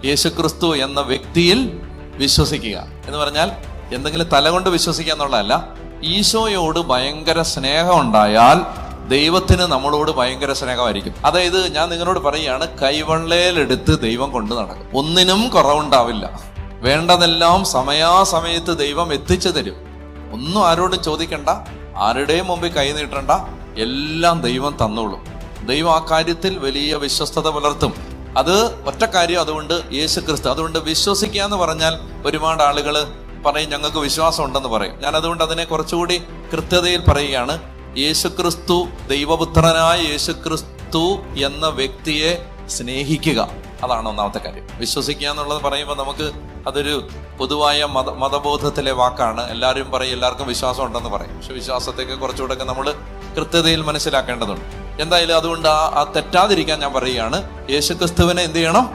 യേശുക്രിസ്തു എന്ന വ്യക്തിയിൽ വിശ്വസിക്കുക എന്ന് പറഞ്ഞാൽ എന്തെങ്കിലും തലകൊണ്ട് വിശ്വസിക്കുക എന്നുള്ളതല്ല. ഈശോയോട് ഭയങ്കര സ്നേഹം ഉണ്ടായാൽ ദൈവത്തിന് നമ്മളോട് ഭയങ്കര സ്നേഹമായിരിക്കും. അതായത് ഞാൻ നിങ്ങളോട് പറയുകയാണ്, കൈവെള്ളയിലെടുത്ത് ദൈവം കൊണ്ട് നടക്കും. ഒന്നിനും കുറവുണ്ടാവില്ല. വേണ്ടതെല്ലാം സമയാസമയത്ത് ദൈവം എത്തിച്ചു തരും. ഒന്നും ആരോടും ചോദിക്കണ്ട, ആരുടെയും മുമ്പിൽ കൈ നീട്ടണ്ട, എല്ലാം ദൈവം തന്നോളും. ദൈവം ആ കാര്യത്തിൽ വലിയ വിശ്വസ്തത പുലർത്തും. അത് ഒറ്റ കാര്യം. അതുകൊണ്ട് യേശുക്രിസ്തു, അതുകൊണ്ട് വിശ്വസിക്കുക എന്ന് പറഞ്ഞാൽ ഒരുപാട് ആളുകൾ പറയും ഞങ്ങൾക്ക് വിശ്വാസം ഉണ്ടെന്ന് പറയും. ഞാൻ അതുകൊണ്ട് അതിനെ കുറച്ചുകൂടി കൃത്യതയിൽ പറയുകയാണ്. യേശുക്രിസ്തു, ദൈവപുത്രനായ യേശുക്രിസ്തു എന്ന വ്യക്തിയെ സ്നേഹിക്കുക, അതാണ് ഒന്നാമത്തെ കാര്യം. വിശ്വസിക്കുക എന്നുള്ളത് പറയുമ്പോൾ നമുക്ക് അതൊരു പൊതുവായ മതബോധത്തിലെ വാക്കാണ്. എല്ലാവരും പറയും എല്ലാവർക്കും വിശ്വാസം ഉണ്ടെന്ന് പറയും. പക്ഷെ വിശ്വാസത്തേക്ക് കുറച്ചുകൂടെ നമ്മൾ കൃത്യതയിൽ മനസ്സിലാക്കേണ്ടതുണ്ട്. എന്തായാലും അതുകൊണ്ട് ആ തെറ്റാതിരിക്കാൻ ഞാൻ പറയുകയാണ്, യേശുക്രിസ്തുവിനെ എന്ത് ചെയ്യണം?